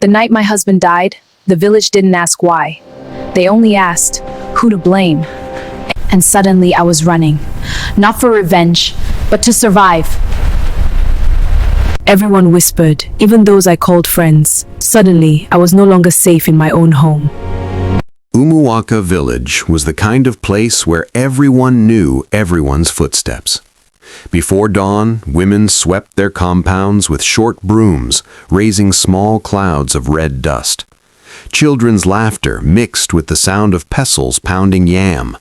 The night my husband died, the village didn't ask why. They only asked who to blame. And suddenly I was running, not for revenge, but to survive. Everyone whispered, even those I called friends. Suddenly, I was no longer safe in my own home. Umuwaka village was the kind of place where everyone knew everyone's footsteps. Before dawn, women swept their compounds with short brooms, raising small clouds of red dust. Children's laughter mixed with the sound of pestles pounding yam.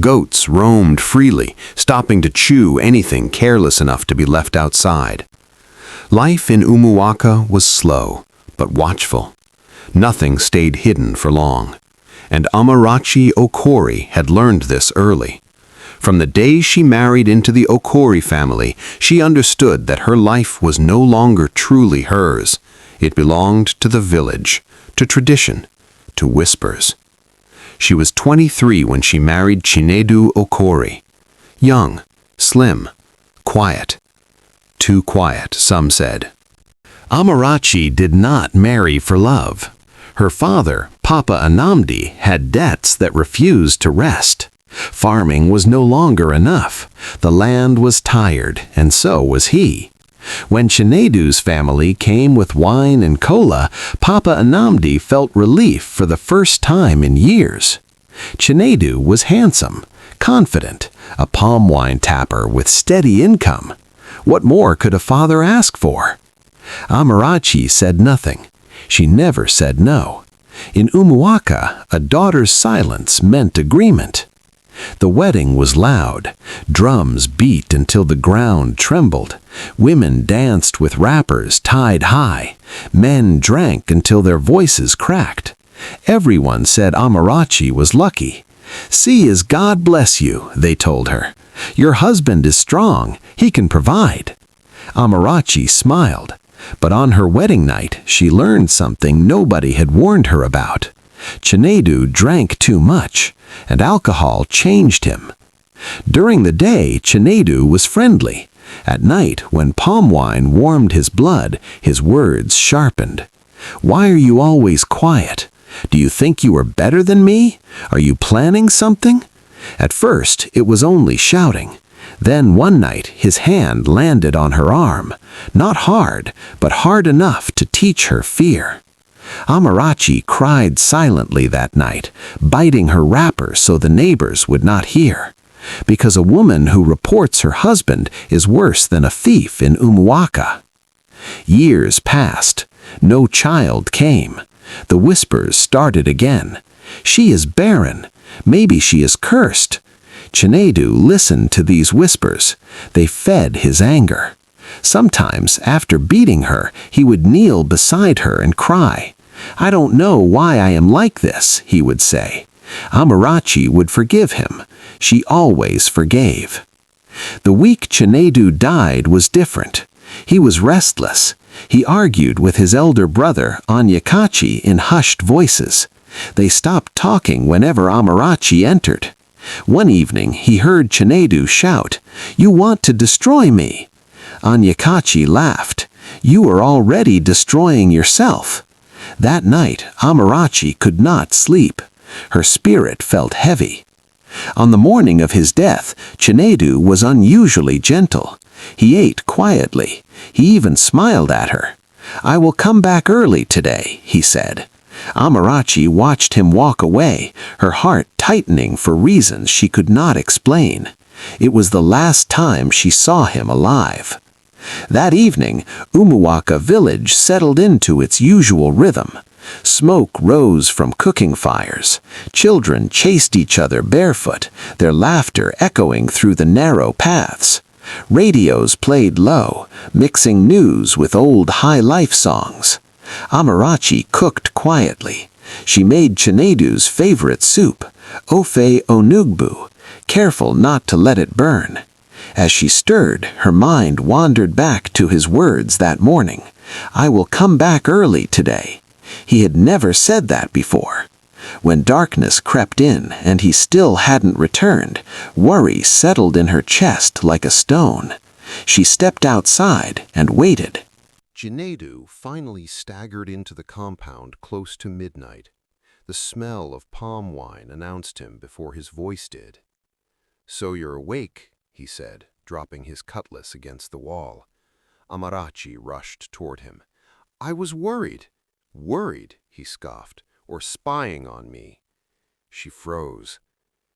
Goats roamed freely, stopping to chew anything careless enough to be left outside. Life in Umuwaka was slow, but watchful. Nothing stayed hidden for long. And Amarachi Okori had learned this early. From the day she married into the Okori family, she understood that her life was no longer truly hers. It belonged to the village, to tradition, to whispers. She was 23 when she married Chinedu Okori. Young, slim, quiet. Too quiet, some said. Amarachi did not marry for love. Her father, Papa Anamdi, had debts that refused to rest. Farming was no longer enough. The land was tired, and so was he. When Chinedu's family came with wine and cola, Papa Anamdi felt relief for the first time in years. Chinedu was handsome, confident, a palm wine tapper with steady income. What more could a father ask for? Amarachi said nothing. She never said no. In Umuwaka, a daughter's silence meant agreement. The wedding was loud. Drums beat until the ground trembled. Women danced with wrappers tied high. Men drank until their voices cracked. Everyone said Amarachi was lucky. "See as God bless you," they told her. "Your husband is strong. He can provide." Amarachi smiled. But on her wedding night, she learned something nobody had warned her about. Chinedu drank too much, and alcohol changed him. During the day, Chinedu was friendly. At night, when palm wine warmed his blood, his words sharpened. "Why are you always quiet? Do you think you are better than me? Are you planning something?" At first, it was only shouting. Then one night, his hand landed on her arm. Not hard, but hard enough to teach her fear. Amarachi cried silently that night, biting her wrapper so the neighbors would not hear. Because a woman who reports her husband is worse than a thief in Umuwaka. Years passed. No child came. The whispers started again. "She is barren. Maybe she is cursed." Chinedu listened to these whispers. They fed his anger. Sometimes, after beating her, he would kneel beside her and cry. "I don't know why I am like this," he would say. Amarachi would forgive him. She always forgave. The week Chinedu died was different. He was restless. He argued with his elder brother, Anyakachi, in hushed voices. They stopped talking whenever Amarachi entered. One evening, he heard Chinedu shout, "You want to destroy me." Anyakachi laughed. "You are already destroying yourself." That night, Amarachi could not sleep. Her spirit felt heavy. On the morning of his death, Chinedu was unusually gentle. He ate quietly. He even smiled at her. "I will come back early today," he said. Amarachi watched him walk away, her heart tightening for reasons she could not explain. It was the last time she saw him alive. That evening, Umuwaka village settled into its usual rhythm. Smoke rose from cooking fires. Children chased each other barefoot, their laughter echoing through the narrow paths. Radios played low, mixing news with old high-life songs. Amarachi cooked quietly. She made Chinedu's favorite soup, ofe onugbu, careful not to let it burn. As she stirred, her mind wandered back to his words that morning. "I will come back early today." He had never said that before. When darkness crept in and he still hadn't returned, worry settled in her chest like a stone. She stepped outside and waited. Jinedu finally staggered into the compound close to midnight. The smell of palm wine announced him before his voice did. "So you're awake," he said, dropping his cutlass against the wall. Amarachi rushed toward him. "I was worried." "Worried," he scoffed, "or spying on me?" She froze.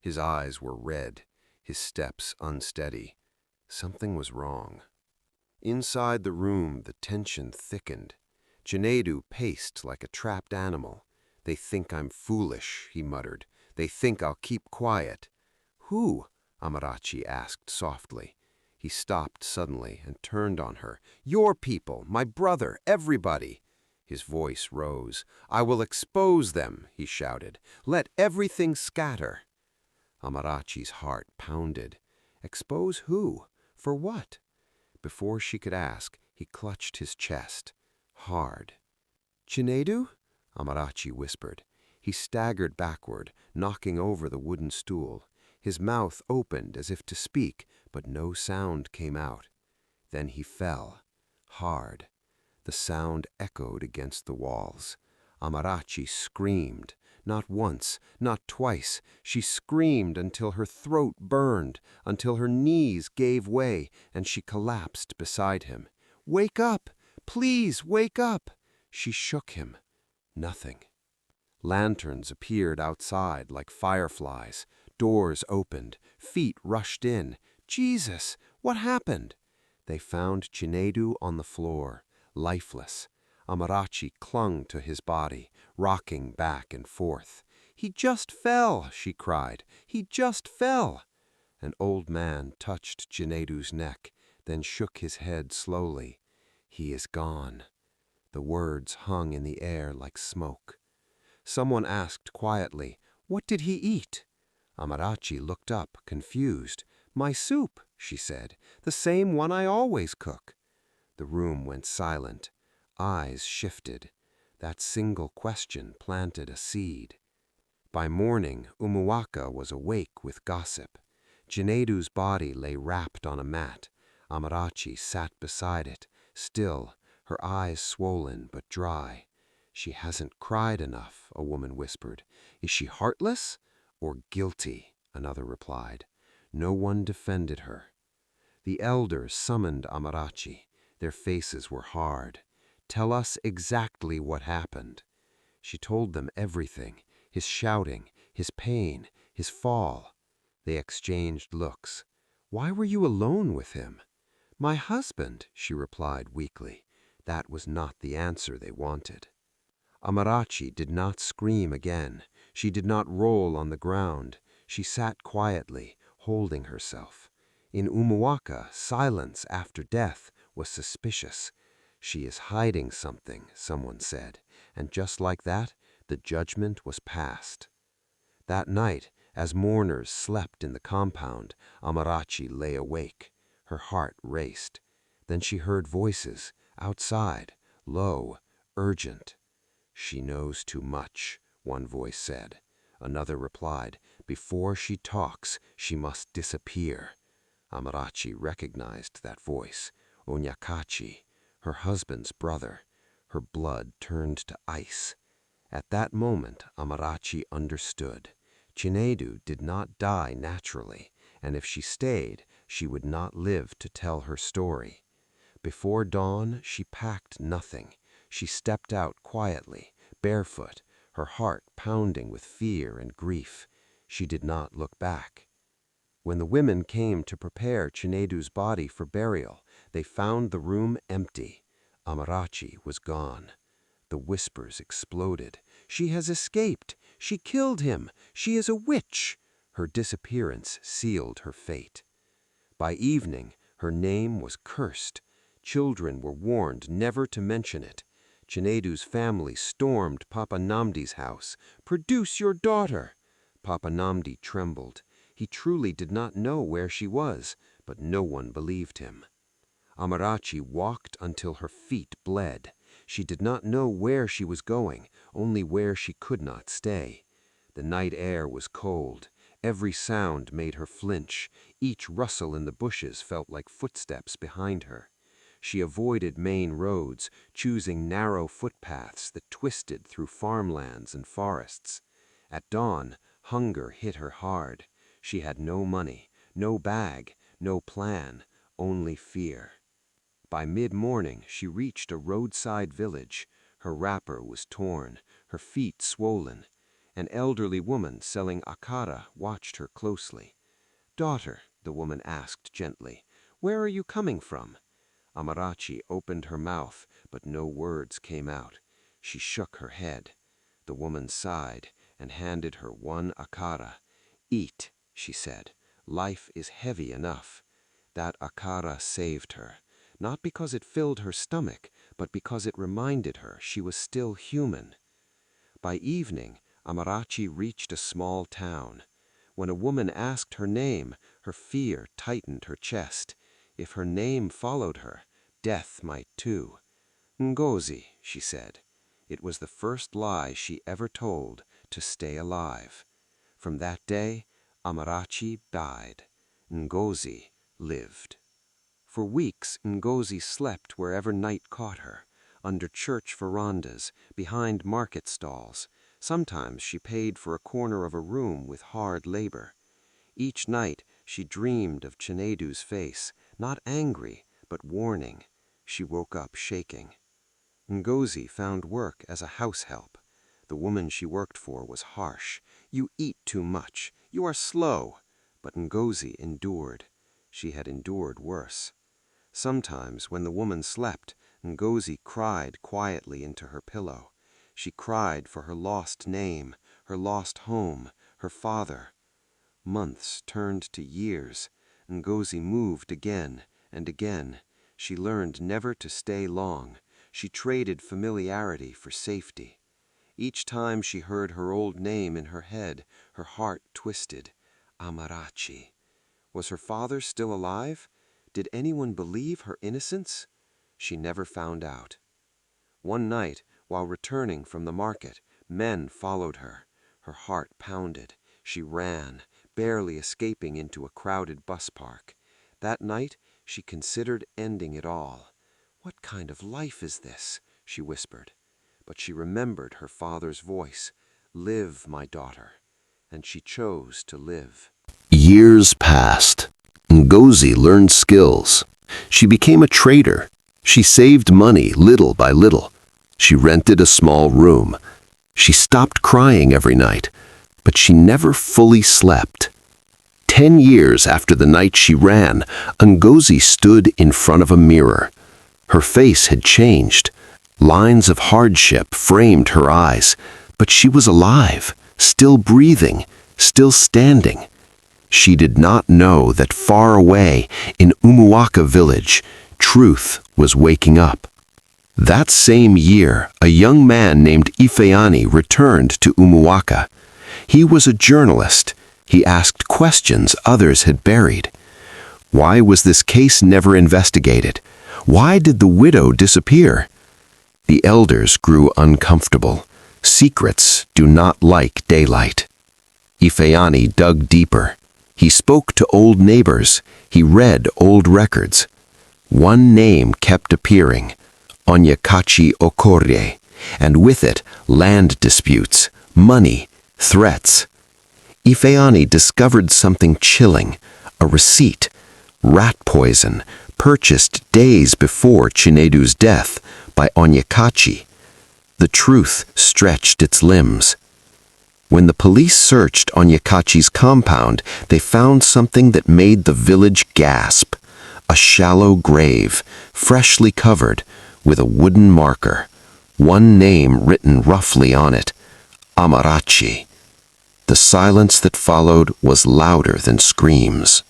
His eyes were red, his steps unsteady. Something was wrong. Inside the room, the tension thickened. Jinedu paced like a trapped animal. "They think I'm foolish," he muttered. "They think I'll keep quiet." "Who?" Amarachi asked softly. He stopped suddenly and turned on her. "Your people, my brother, everybody." His voice rose. "I will expose them," he shouted. "Let everything scatter." Amarachi's heart pounded. Expose who? For what? Before she could ask, he clutched his chest. Hard. "Jinedu?" Amarachi whispered. He staggered backward, knocking over the wooden stool. His mouth opened as if to speak, but no sound came out. Then he fell. Hard. The sound echoed against the walls. Amarachi screamed. Not once, not twice. She screamed until her throat burned, until her knees gave way, and she collapsed beside him. "Wake up! Please, wake up!" She shook him. Nothing. Lanterns appeared outside like fireflies. Doors opened. Feet rushed in. "Jesus! What happened?" They found Jinedu on the floor, lifeless. Amarachi clung to his body, rocking back and forth. "He just fell," she cried. "He just fell." An old man touched Jinedu's neck, then shook his head slowly. "He is gone." The words hung in the air like smoke. Someone asked quietly, "What did he eat?" Amarachi looked up, confused. "My soup," she said, "the same one I always cook." The room went silent. Eyes shifted. That single question planted a seed. By morning, Umuwaka was awake with gossip. Jinedu's body lay wrapped on a mat. Amarachi sat beside it, still, her eyes swollen but dry. "She hasn't cried enough," a woman whispered. "Is she heartless?" "Or guilty," another replied. No one defended her. The elders summoned Amarachi. Their faces were hard. "Tell us exactly what happened." She told them everything, his shouting, his pain, his fall. They exchanged looks. "Why were you alone with him?" "My husband," she replied weakly. That was not the answer they wanted. Amarachi did not scream again. She did not roll on the ground. She sat quietly, holding herself. In Umuwaka, silence after death was suspicious. "She is hiding something," someone said, and just like that, the judgment was passed. That night, as mourners slept in the compound, Amarachi lay awake. Her heart raced. Then she heard voices, outside, low, urgent. "She knows too much," one voice said. Another replied, "Before she talks, she must disappear." Amarachi recognized that voice. Onyakachi, her husband's brother. Her blood turned to ice. At that moment, Amarachi understood. Jinedu did not die naturally, and if she stayed, she would not live to tell her story. Before dawn, she packed nothing. She stepped out quietly, barefoot, her heart pounding with fear and grief. She did not look back. When the women came to prepare Jinedu's body for burial, they found the room empty. Amarachi was gone. The whispers exploded. "She has escaped! She killed him! She is a witch!" Her disappearance sealed her fate. By evening, her name was cursed. Children were warned never to mention it. Jinedu's family stormed Papa Namdi's house. "Produce your daughter!" Papa Namdi trembled. He truly did not know where she was, but no one believed him. Amarachi walked until her feet bled. She did not know where she was going, only where she could not stay. The night air was cold. Every sound made her flinch. Each rustle in the bushes felt like footsteps behind her. She avoided main roads, choosing narrow footpaths that twisted through farmlands and forests. At dawn, hunger hit her hard. She had no money, no bag, no plan, only fear. By mid-morning, she reached a roadside village. Her wrapper was torn, her feet swollen. An elderly woman selling akara watched her closely. "Daughter," the woman asked gently, "where are you coming from?" Amarachi opened her mouth, but no words came out. She shook her head. The woman sighed and handed her one akara. "Eat," she said. "Life is heavy enough." That akara saved her, not because it filled her stomach, but because it reminded her she was still human. By evening, Amarachi reached a small town. When a woman asked her name, her fear tightened her chest. If her name followed her, death might too. "Ngozi," she said. It was the first lie she ever told to stay alive. From that day, Amarachi died. Ngozi lived. For weeks, Ngozi slept wherever night caught her, under church verandas, behind market stalls. Sometimes she paid for a corner of a room with hard labor. Each night she dreamed of Chinedu's face, not angry, but warning. She woke up shaking. Ngozi found work as a house help. The woman she worked for was harsh. "You eat too much. You are slow." But Ngozi endured. She had endured worse. Sometimes, when the woman slept, Ngozi cried quietly into her pillow. She cried for her lost name, her lost home, her father. Months turned to years. Ngozi moved again and again. She learned never to stay long. She traded familiarity for safety. Each time she heard her old name in her head, her heart twisted. Amarachi. Was her father still alive? Did anyone believe her innocence? She never found out. One night, while returning from the market, men followed her. Her heart pounded. She ran, barely escaping into a crowded bus park. That night, she considered ending it all. "What kind of life is this?" she whispered. But she remembered her father's voice. "Live, my daughter." And she chose to live. Years passed. Ngozi learned skills. She became a trader. She saved money little by little. She rented a small room. She stopped crying every night, but she never fully slept. 10 years after the night she ran, Ngozi stood in front of a mirror. Her face had changed. Lines of hardship framed her eyes, but she was alive, still breathing, still standing. She did not know that far away in Umuwaka village, truth was waking up. That same year, a young man named Ifeani returned to Umuwaka. He was a journalist. He asked questions others had buried. Why was this case never investigated? Why did the widow disappear? The elders grew uncomfortable. Secrets do not like daylight. Ifeani dug deeper. He spoke to old neighbors. He read old records. One name kept appearing, Onyekachi Okorie, and with it, land disputes, money, threats. Ifeani discovered something chilling, a receipt, rat poison, purchased days before Chinedu's death by Onyekachi. The truth stretched its limbs. When the police searched Onyekachi's compound, they found something that made the village gasp. A shallow grave, freshly covered, with a wooden marker. One name written roughly on it, Amarachi. The silence that followed was louder than screams.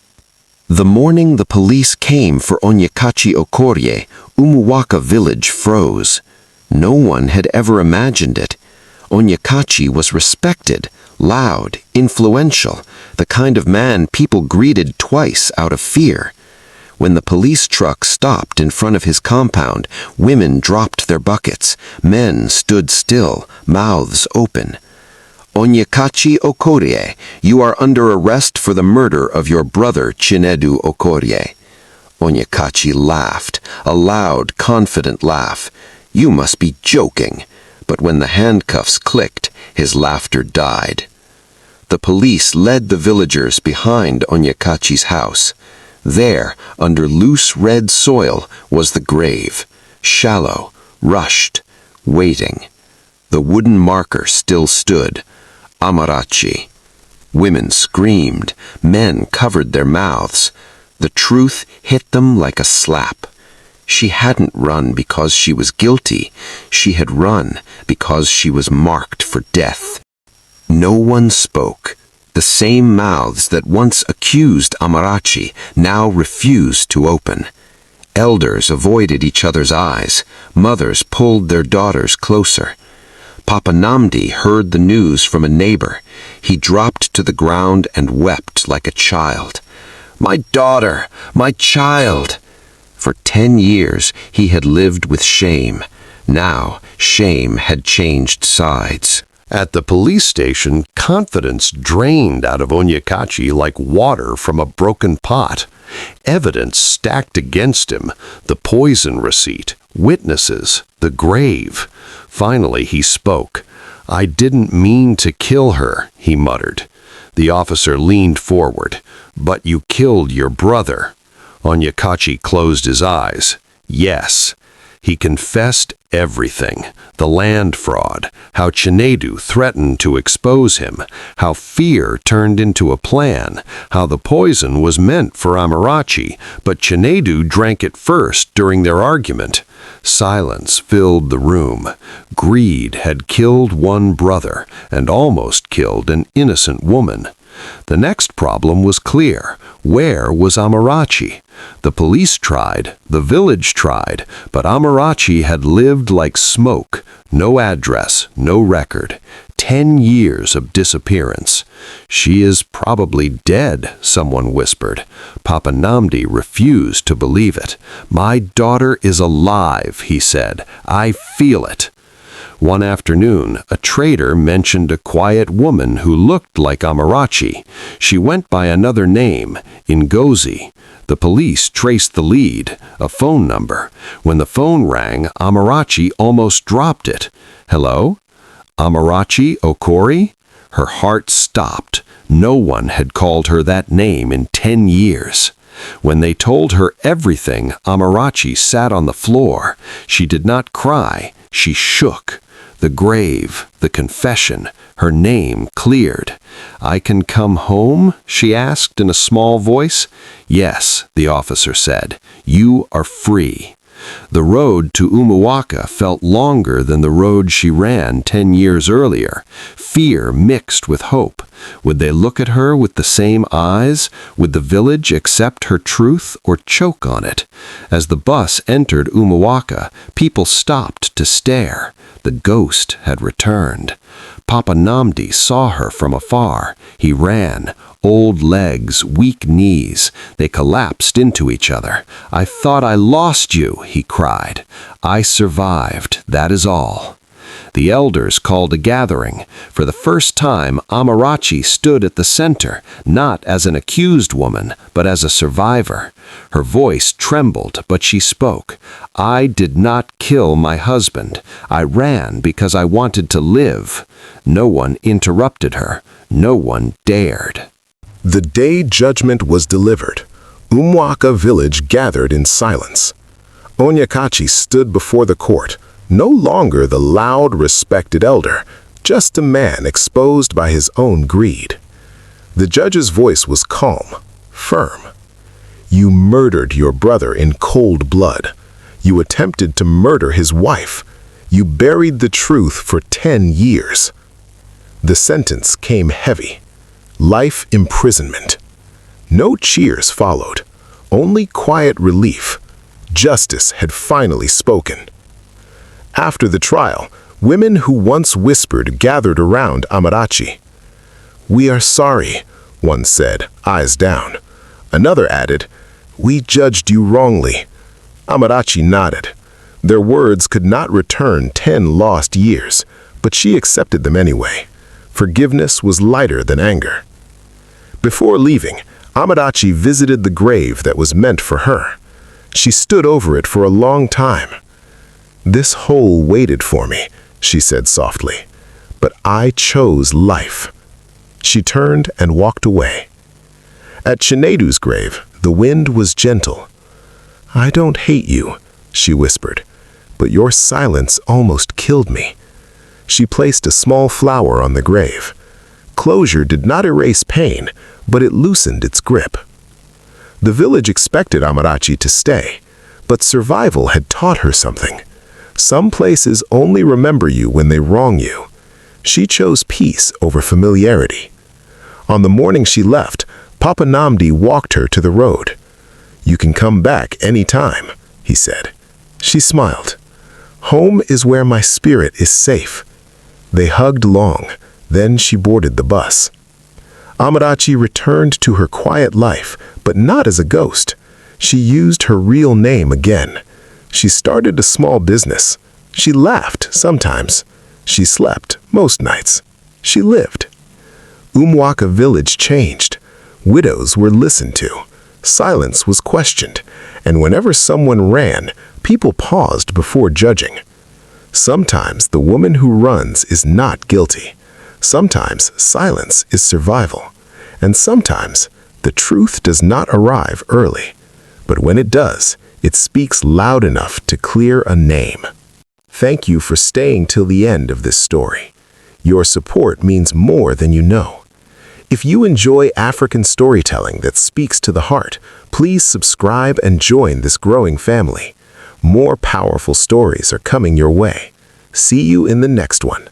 The morning the police came for Onyekachi Okorie, Umuwaka village froze. No one had ever imagined it. Onyekachi was respected, loud, influential, the kind of man people greeted twice out of fear. When the police truck stopped in front of his compound, women dropped their buckets, men stood still, mouths open. Onyekachi Okorie, you are under arrest for the murder of your brother Chinedu Okorie. Onyekachi laughed, a loud, confident laugh. "You must be joking." But when the handcuffs clicked, his laughter died. The police led the villagers behind Onyekachi's house. There, under loose red soil, was the grave, shallow, rushed, waiting. The wooden marker still stood, Amarachi. Women screamed, men covered their mouths. The truth hit them like a slap. She hadn't run because she was guilty. She had run because she was marked for death. No one spoke. The same mouths that once accused Amarachi now refused to open. Elders avoided each other's eyes. Mothers pulled their daughters closer. Papa Namdi heard the news from a neighbor. He dropped to the ground and wept like a child. "My daughter! My child!" For 10 years he had lived with shame. Now shame had changed sides. At the police station, confidence drained out of Onyekachi like water from a broken pot. Evidence stacked against him, the poison receipt, witnesses, the grave. Finally he spoke. "I didn't mean to kill her," he muttered. The officer leaned forward. "But you killed your brother." Onyekachi closed his eyes. Yes. He confessed everything. The land fraud, how Chinedu threatened to expose him, how fear turned into a plan, how the poison was meant for Amarachi, but Chinedu drank it first during their argument. Silence filled the room. Greed had killed one brother and almost killed an innocent woman. The next problem was clear. Where was Amarachi? The police tried, the village tried, but Amarachi had lived like smoke. No address, no record. 10 years of disappearance. "She is probably dead," someone whispered. Papa Namdi refused to believe it. "My daughter is alive," he said. "I feel it." One afternoon, a trader mentioned a quiet woman who looked like Amarachi. She went by another name, Ngozi. The police traced the lead, a phone number. When the phone rang, Amarachi almost dropped it. "Hello? Amarachi Okori?" Her heart stopped. No one had called her that name in 10 years. When they told her everything, Amarachi sat on the floor. She did not cry. She shook. The grave, the confession, her name cleared. "I can come home?" she asked in a small voice. "Yes," the officer said. "You are free." The road to Umuwaka felt longer than the road she ran 10 years earlier. Fear mixed with hope. Would they look at her with the same eyes? Would the village accept her truth or choke on it? As the bus entered Umuwaka, people stopped to stare. The ghost had returned. Papa Namdi saw her from afar. He ran. Old legs, weak knees. They collapsed into each other. "I thought I lost you," he cried. "I survived, that is all." The elders called a gathering. For the first time, Amarachi stood at the center, not as an accused woman, but as a survivor. Her voice trembled, but she spoke. "I did not kill my husband. I ran because I wanted to live." No one interrupted her. No one dared. The day judgment was delivered, Umuwaka village gathered in silence. Onyekachi stood before the court, no longer the loud, respected elder, just a man exposed by his own greed. The judge's voice was calm, firm. "You murdered your brother in cold blood. You attempted to murder his wife. You buried the truth for 10 years. The sentence came heavy. Life imprisonment. No cheers followed, only quiet relief. Justice had finally spoken. After the trial, women who once whispered gathered around Amarachi. "We are sorry," one said, eyes down. Another added, "We judged you wrongly." Amarachi nodded. Their words could not return 10 lost years, but she accepted them anyway. Forgiveness was lighter than anger. Before leaving, Amarachi visited the grave that was meant for her. She stood over it for a long time. "This hole waited for me," she said softly, "but I chose life." She turned and walked away. At Chinedu's grave, the wind was gentle. "I don't hate you," she whispered, "but your silence almost killed me." She placed a small flower on the grave. Closure did not erase pain, but it loosened its grip. The village expected Amarachi to stay, but survival had taught her something. Some places only remember you when they wrong you. She chose peace over familiarity. On the morning she left, Papa Namdi walked her to the road. "You can come back any time," he said. She smiled. "Home is where my spirit is safe." They hugged long, then she boarded the bus. Amarachi returned to her quiet life, but not as a ghost. She used her real name again. She started a small business. She laughed sometimes. She slept most nights. She lived. Umwaka village changed. Widows were listened to. Silence was questioned. And whenever someone ran, people paused before judging. Sometimes the woman who runs is not guilty. Sometimes silence is survival. And sometimes the truth does not arrive early. But when it does, it speaks loud enough to clear a name. Thank you for staying till the end of this story. Your support means more than you know. If you enjoy African storytelling that speaks to the heart, please subscribe and join this growing family. More powerful stories are coming your way. See you in the next one.